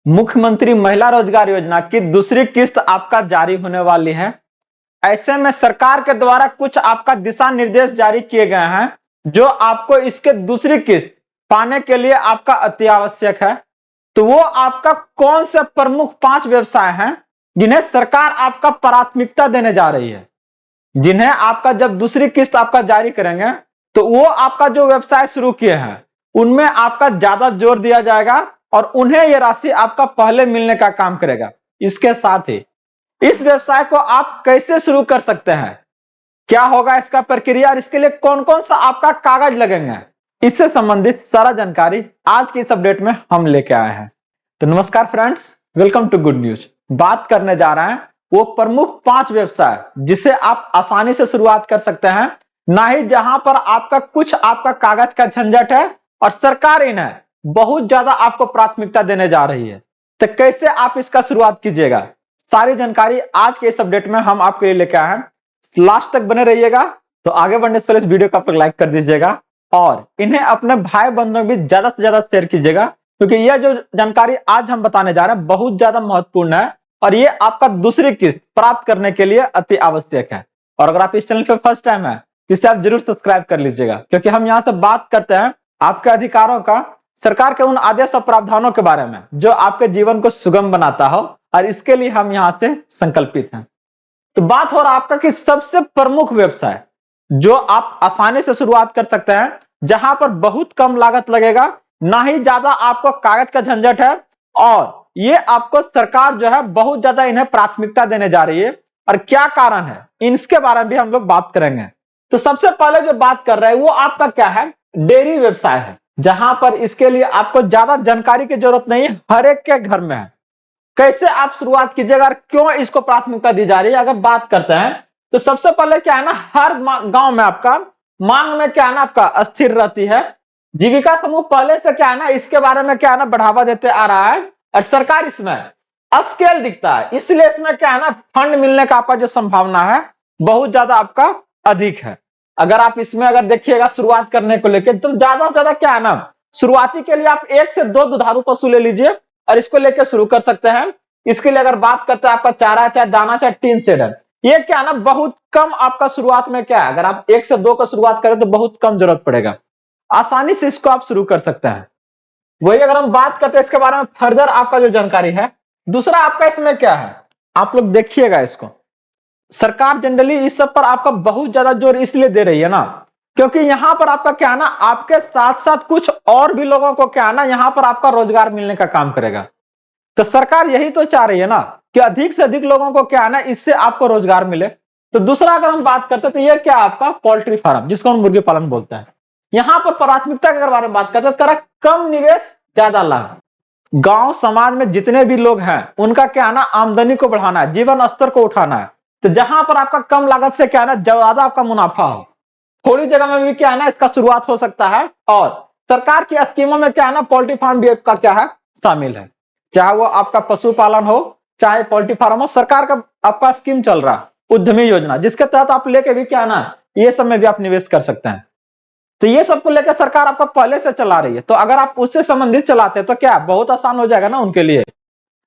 मुख्यमंत्री महिला रोजगार योजना की दूसरी किस्त आपका जारी होने वाली है। ऐसे में सरकार के द्वारा कुछ आपका दिशा निर्देश जारी किए गए हैं जो आपको इसके दूसरी किस्त पाने के लिए आपका अति आवश्यक है। तो वो आपका कौन से प्रमुख 5 व्यवसाय हैं जिन्हें सरकार आपका प्राथमिकता देने जा रही है, जिन्हें आपका जब दूसरी किस्त आपका जारी करेंगे तो वो आपका जो व्यवसाय शुरू किए हैं उनमें आपका ज्यादा जोर दिया जाएगा और उन्हें यह राशि आपका पहले मिलने का काम करेगा। इसके साथ ही इस व्यवसाय को आप कैसे शुरू कर सकते हैं, क्या होगा इसका प्रक्रिया और इसके लिए कौन कौन सा आपका कागज लगेंगे, इससे संबंधित सारा जानकारी आज की इस अपडेट में हम लेके आए हैं। तो नमस्कार friends, welcome to good news. बात करने जा रहे हैं वो प्रमुख 5 व्यवसाय जिसे आप आसानी से शुरुआत कर सकते हैं, ना ही जहां पर आपका कुछ आपका कागज का झंझट है और सरकार इन्हें बहुत ज्यादा आपको प्राथमिकता देने जा रही है। तो कैसे आप इसका शुरुआत कीजिएगा, सारी जानकारी आज के इस अपडेट में हम आपके लिए लेकर आए हैं। लास्ट तक बने रहिएगा। तो आगे बढ़ने से पहले इस वीडियो को आप लाइक कर दीजिएगा और इन्हें अपने भाई बंधुओं में ज्यादा से ज्यादा शेयर कीजिएगा, क्योंकि यह जो जानकारी आज हम बताने जा रहे हैं बहुत ज्यादा महत्वपूर्ण है और ये आपका दूसरी किस्त प्राप्त करने के लिए अति आवश्यक है। और अगर आप इस चैनल पे फर्स्ट टाइम है तो इसे आप जरूर सब्सक्राइब कर लीजिएगा, क्योंकि हम यहाँ से बात करते हैं आपके अधिकारों का, सरकार के उन आदेश और प्रावधानों के बारे में जो आपके जीवन को सुगम बनाता हो, और इसके लिए हम यहाँ से संकल्पित हैं। तो बात हो रहा आपका कि सबसे प्रमुख व्यवसाय जो आप आसानी से शुरुआत कर सकते हैं, जहां पर बहुत कम लागत लगेगा, ना ही ज्यादा आपको कागज का झंझट है, और ये आपको सरकार जो है बहुत ज्यादा इन्हें प्राथमिकता देने जा रही है। और क्या कारण है इसके बारे में भी हम लोग बात करेंगे। तो सबसे पहले जो बात कर रहे हैं वो आपका क्या है, डेयरी व्यवसाय है, जहां पर इसके लिए आपको ज्यादा जानकारी की जरूरत नहीं है, हर एक के घर में है। कैसे आप शुरुआत कीजिएगा और क्यों इसको प्राथमिकता दी जा रही है, अगर बात करते हैं तो सबसे पहले क्या है ना, हर गांव में आपका मांग में क्या है ना आपका स्थिर रहती है। जीविका समूह पहले से क्या है ना इसके बारे में क्या है ना बढ़ावा देते आ रहा है, और सरकार इसमें स्केल दिखता है, इसलिए इसमें क्या है ना फंड मिलने का आपका जो संभावना है बहुत ज्यादा आपका अधिक है। अगर आप इसमें अगर देखिएगा शुरुआत करने को लेकर, तो ज्यादा से ज्यादा क्या है ना शुरुआती के लिए आप 1 से 2 दुधारू पशु ले लीजिए और इसको लेकर शुरू कर सकते हैं। इसके लिए अगर बात करते हैं आपका चारा चाहे दाना चाहे टीन शेड है, ये क्या है ना बहुत कम आपका शुरुआत में क्या है, अगर आप 1 से 2 का शुरुआत करें तो बहुत कम जरूरत पड़ेगा, आसानी से इसको आप शुरू कर सकते हैं। वही अगर हम बात करते हैं इसके बारे में फर्दर आपका जो जानकारी है, दूसरा आपका इसमें क्या है, आप लोग देखिएगा इसको, सरकार जनरली इस सब पर आपका बहुत ज्यादा जोर इसलिए दे रही है ना, क्योंकि यहां पर आपका क्या है ना आपके साथ साथ कुछ और भी लोगों को क्या है ना यहां पर आपका रोजगार मिलने का काम करेगा। तो सरकार यही तो चाह रही है ना कि अधिक से अधिक लोगों को क्या है ना इससे आपको रोजगार मिले। तो दूसरा अगर हम बात करते हैं तो ये क्या आपका पोल्ट्री फार्म, जिसको हम मुर्गी पालन बोलते हैं, यहां पर प्राथमिकता के बारे में बात करते हैं, कम निवेश ज्यादा लाभ। गांव समाज में जितने भी लोग हैं उनका क्या है ना आमदनी को बढ़ाना है, जीवन स्तर को उठाना है। तो जहां पर आपका कम लागत से क्या है ना ज्यादा आपका मुनाफा हो, थोड़ी जगह में भी क्या है ना इसका शुरुआत हो सकता है। और सरकार की स्कीमों में क्या है ना पोल्ट्री फार्म भी आपका क्या है शामिल है, चाहे वो आपका पशुपालन हो चाहे पोल्ट्री फार्म हो, सरकार का आपका स्कीम चल रहा है उद्यमी योजना, जिसके तहत आप लेके भी क्या है ना ये सब में भी आप निवेश कर सकते हैं। तो ये सब को लेकर सरकार आपका पहले से चला रही है, तो अगर आप उससे संबंधित चलाते हैं तो क्या बहुत आसान हो जाएगा ना उनके लिए।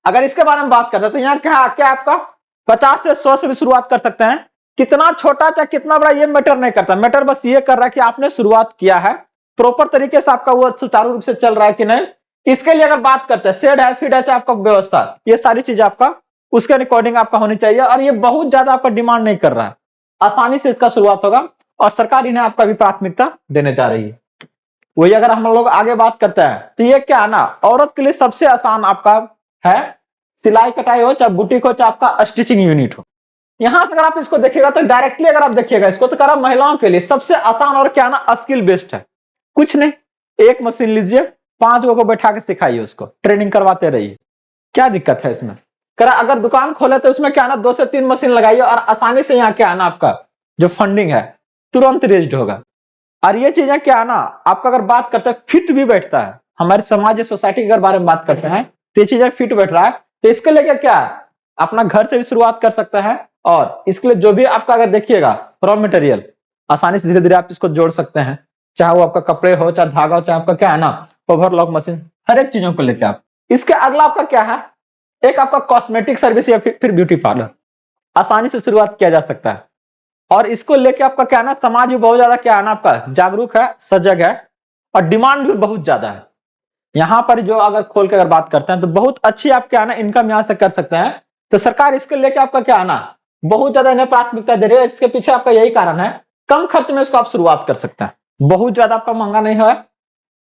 अगर इसके बारे में बात करते हैं तो यहाँ क्या क्या आपका 50 से 100 से भी शुरुआत कर सकते हैं, कितना छोटा चाहे कितना बड़ा ये मैटर नहीं करता, मैटर बस ये कर रहा है कि आपने शुरुआत किया है, प्रॉपर तरीके से आपका वो सुचारू रूप से चल रहा है कि नहीं। इसके लिए अगर बात करते हैं शेड है फीड है चाहे आपका व्यवस्था, ये सारी चीजें आपका उसके रिकॉर्डिंग आपका होनी चाहिए, और ये बहुत ज्यादा आपका डिमांड नहीं कर रहा है, आसानी से इसका शुरुआत होगा और सरकार इन्हें आपका भी प्राथमिकता देने जा रही है। वही अगर हम लोग आगे बात करते हैं तो ये क्या है ना औरत के लिए सबसे आसान आपका है, सिलाई कटाई हो चाहे बुटीक हो चाहे आपका स्टिचिंग यूनिट हो। यहां से अगर आप इसको देखिएगा तो डायरेक्टली अगर आप देखिएगा इसको तो करा महिलाओं के लिए सबसे आसान और क्या ना स्किल बेस्ड है। कुछ नहीं, एक मशीन लीजिए, 5 लोगों को बैठा के सिखाइए, उसको ट्रेनिंग करवाते रहिए, क्या दिक्कत है इसमें। करा अगर दुकान खोले तो उसमें क्या ना 2 से 3 मशीन लगाइए और आसानी से यहाँ क्या है ना आपका जो फंडिंग है तुरंत रेज्ड होगा। और ये चीजें क्या है ना आपका अगर बात करते हैं फिट भी बैठता है, हमारे समाज सोसाइटी के बारे में बात करते हैं तो ये चीजें फिट बैठ रहा है। तो इसके लिए क्या है अपना घर से भी शुरुआत कर सकते हैं, और इसके लिए जो भी आपका अगर देखिएगा रॉ मटेरियल आसानी से धीरे धीरे आप इसको जोड़ सकते हैं, चाहे वो आपका कपड़े हो चाहे धागा हो चाहे आपका क्या है ना ओवरलॉक मशीन, हर एक चीजों को लेकर आप इसके अगला आपका क्या है, एक आपका कॉस्मेटिक सर्विस या फिर ब्यूटी पार्लर आसानी से शुरुआत किया जा सकता है। और इसको लेके आपका क्या है ना, समाज भी बहुत ज्यादा क्या है ना आपका जागरूक है, सजग है और डिमांड भी बहुत ज्यादा है। यहाँ पर जो अगर खोल के अगर बात करते हैं तो बहुत अच्छी आप क्या है ना इनकम यहाँ से कर सकते हैं। तो सरकार इसको लेके आपका क्या है ना बहुत ज्यादा इन्हें प्राथमिकता दे रही है। इसके पीछे आपका यही कारण है, कम खर्च में इसको आप शुरुआत कर सकते हैं, बहुत ज्यादा आपका महंगा नहीं है।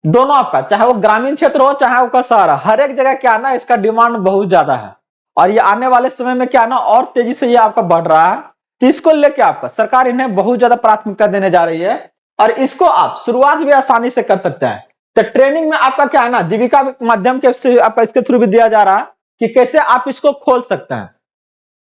दोनों आपका चाहे वो ग्रामीण क्षेत्र हो चाहे वो शहर, हर एक जगह क्या ना इसका डिमांड बहुत ज्यादा है और ये आने वाले समय में क्या ना और तेजी से ये आपका बढ़ रहा है। तो इसको लेके आपका सरकार इन्हें बहुत ज्यादा प्राथमिकता देने जा रही है और इसको आप शुरुआत भी आसानी से कर सकते हैं। तो ट्रेनिंग में आपका क्या है ना जीविका माध्यम के से आपका इसके थ्रू भी दिया जा रहा है कि कैसे आप इसको खोल सकते हैं।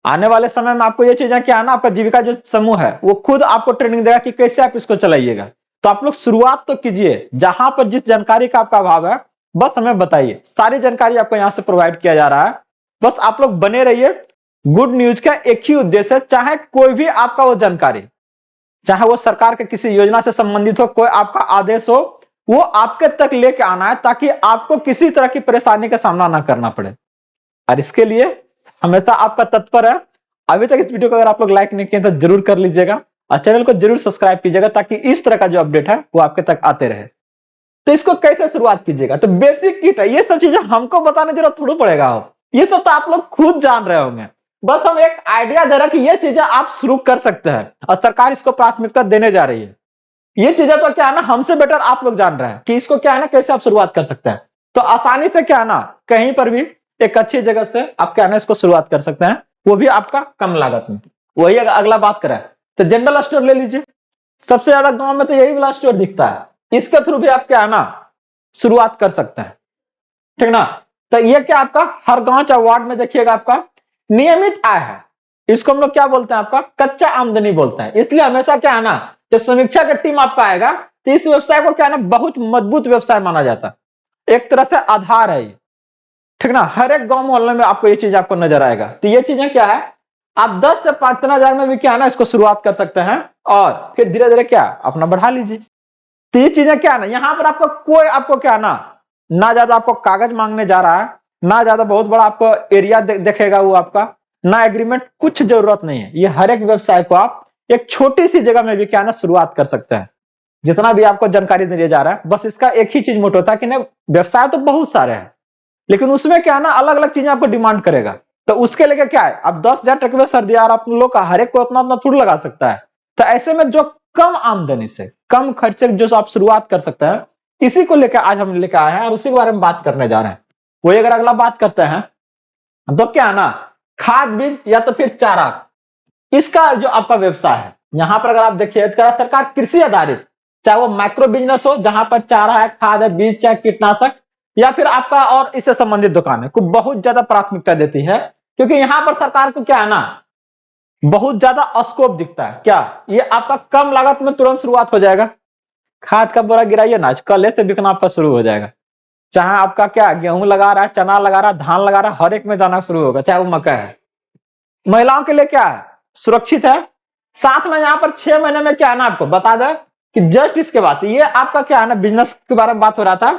आने वाले समय में आपको ये चीजें क्या है ना आपका जीविका जो समूह है वो खुद आपको ट्रेनिंग देगा कि कैसे आप इसको चलाइएगा। तो आप लोग शुरुआत तो कीजिए, जहां पर जिस जानकारी का आपका अभाव है बस हमें बताइए, सारी जानकारी आपको यहां से प्रोवाइड किया जा रहा है। बस आप लोग बने रहिए। गुड न्यूज का एक ही उद्देश्य है, चाहे कोई भी आपका वो जानकारी, चाहे वो सरकार के किसी योजना से संबंधित हो, कोई आपका आदेश हो, वो आपके तक लेके आना है ताकि आपको किसी तरह की परेशानी का सामना ना करना पड़े। और इसके लिए हमेशा आपका तत्पर है। अभी तक इस वीडियो को अगर आप लोग लाइक नहीं किए तो जरूर कर लीजिएगा और चैनल को जरूर सब्सक्राइब कीजिएगा ताकि इस तरह का जो अपडेट है वो आपके तक आते रहे। तो इसको कैसे शुरुआत कीजिएगा, तो बेसिक किट है, ये सब चीजें हमको बताने जरूरत थोड़ा पड़ेगा, हो ये सब तो आप लोग खुद जान रहे होंगे। बस हम एक आइडिया दे रहे हैं कि ये चीजें आप शुरू कर सकते हैं और सरकार इसको प्राथमिकता देने जा रही है। ये चीजें तो क्या है ना हमसे बेटर आप लोग जान रहे हैं कि इसको क्या है ना कैसे आप शुरुआत कर सकते हैं। तो आसानी से क्या है ना कहीं पर भी एक अच्छी जगह से आप क्या है ना इसको शुरुआत कर सकते हैं, वो भी आपका कम लागत में। वही अगला बात करें तो जनरल स्टोर ले लीजिए। सबसे ज्यादा गांव में तो यही वाला स्टोर दिखता है, इसके थ्रू भी आप क्या है ना शुरुआत कर सकते हैं, ठीक ना। तो ये क्या आपका हर गांव चाहे वार्ड में देखिएगा आपका नियमित आय है। इसको हम लोग क्या बोलते हैं, आपका कच्चा आमदनी बोलते हैं। इसलिए हमेशा क्या है ना जब समीक्षा का टीम आपका आएगा तो इस व्यवसाय को क्या है ना बहुत मजबूत व्यवसाय माना जाता है, एक तरह से आधार है ये, ठीक ना। हर एक गांव मोहल्ले में आपको ये चीज आपको नजर आएगा। तो ये चीजें क्या है आप 10 से 15,000 में भी क्या है ना इसको शुरुआत कर सकते हैं और फिर धीरे धीरे क्या अपना बढ़ा लीजिए। तो ये चीजें क्या है ना यहाँ पर आपको कोई आपको क्या ना ज्यादा आपको कागज मांगने जा रहा है, ना ज्यादा बहुत बड़ा आपको एरिया देखेगा वो आपका, ना एग्रीमेंट, कुछ जरूरत नहीं है। ये हर एक व्यवसाय को आप एक छोटी सी जगह में भी क्या है ना शुरुआत कर सकते हैं। जितना भी आपको जानकारी दिया जा रहा है बस इसका एक ही चीज मोटो था कि ना व्यवसाय तो बहुत सारे हैं लेकिन उसमें क्या है ना अलग अलग चीजें आपको डिमांड करेगा। तो उसके लिए क्या है अब 10,000 टके में सर्दी यार आप लोग का हर एक को अपना अपना थोड़ा लगा सकता है। तो ऐसे में जो कम आमदनी से कम खर्चे जो आप शुरुआत कर सकते हैं, इसी को लेकर आज हम लेकर आए हैं और उसी के बारे में बात करने जा रहे हैं। वही अगर अगला बात करते हैं तो क्या है ना खाद बीज या तो फिर चारा, इसका जो आपका व्यवसाय है यहाँ पर अगर आप देखिए सरकार कृषि आधारित, चाहे वो माइक्रो बिजनेस हो जहां पर चारा है, खाद है, बीज, चाहे कीटनाशक या फिर आपका और इससे संबंधित दुकान है, को बहुत ज्यादा प्राथमिकता देती है। क्योंकि यहां पर सरकार को क्या है ना बहुत ज्यादा स्कोप दिखता है। क्या ये आपका कम लागत में तुरंत शुरुआत हो जाएगा। खाद का बोरा गिराइए ना, कल से बिकना आपका शुरू हो जाएगा। चाहे आपका क्या गेहूं लगा रहा है, चना लगा रहा है, धान लगा रहा है, हर एक में जाना शुरू होगा, चाहे वो मक्का है। महिलाओं के लिए क्या है सुरक्षित है। साथ में यहाँ पर 6 महीने में क्या है ना आपको बता दें कि जस्ट इसके बाद ये आपका क्या है ना बिजनेस के बारे में बात हो रहा था।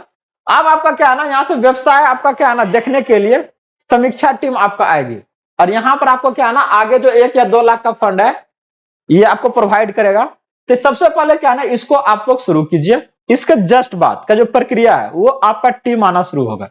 अब आपका क्या है ना यहाँ से व्यवसाय आपका क्या है ना देखने के लिए समीक्षा टीम आपका आएगी और यहाँ पर आपको क्या है ना आगे जो 1 या 2 लाख का फंड है ये आपको प्रोवाइड करेगा। तो सबसे पहले क्या है ना इसको आप लोग शुरू कीजिए। इसके जस्ट बाद का जो प्रक्रिया है वो आपका टीम आना शुरू होगा।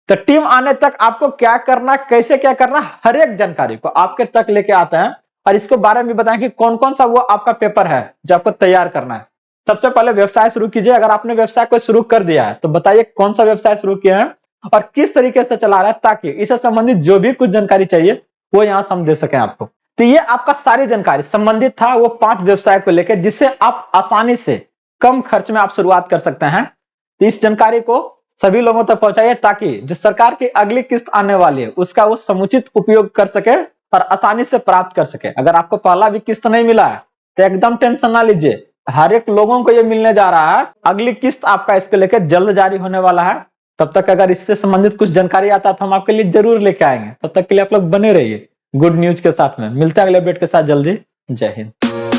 तो टीम आने तक आपको क्या करना, कैसे क्या करना, हर एक जानकारी को आपके तक लेके आते हैं और इसके बारे में बताएं कि कौन कौन सा वो आपका पेपर है जो आपको तैयार करना है। सबसे पहले व्यवसाय शुरू कीजिए। अगर आपने व्यवसाय को शुरू कर दिया है तो बताइए कौन सा व्यवसाय शुरू किया है और किस तरीके से चला रहा है, ताकि इससे संबंधित जो भी कुछ जानकारी चाहिए वो यहाँ से हम दे सकें आपको। तो ये आपका सारी जानकारी संबंधित था वो 5 व्यवसाय को लेकर जिससे आप आसानी से कम खर्च में आप शुरुआत कर सकते हैं। तो इस जानकारी को सभी लोगों तक पहुंचाइए ताकि जो सरकार की अगली किस्त आने वाली है उसका वो समुचित उपयोग कर सके और आसानी से प्राप्त कर सके। अगर आपको पहला भी किस्त नहीं मिला है तो एकदम टेंशन ना लीजिए, हर एक लोगों को ये मिलने जा रहा है। अगली किस्त आपका इसके लेकर जल्द जारी होने वाला है। तब तक अगर इससे संबंधित कुछ जानकारी आता तो हम आपके लिए जरूर लेके आएंगे। तब तक के लिए आप लोग बने रहिए गुड न्यूज के साथ में। मिलते हैं अगले अपडेट के साथ जल्दी। जय हिंद।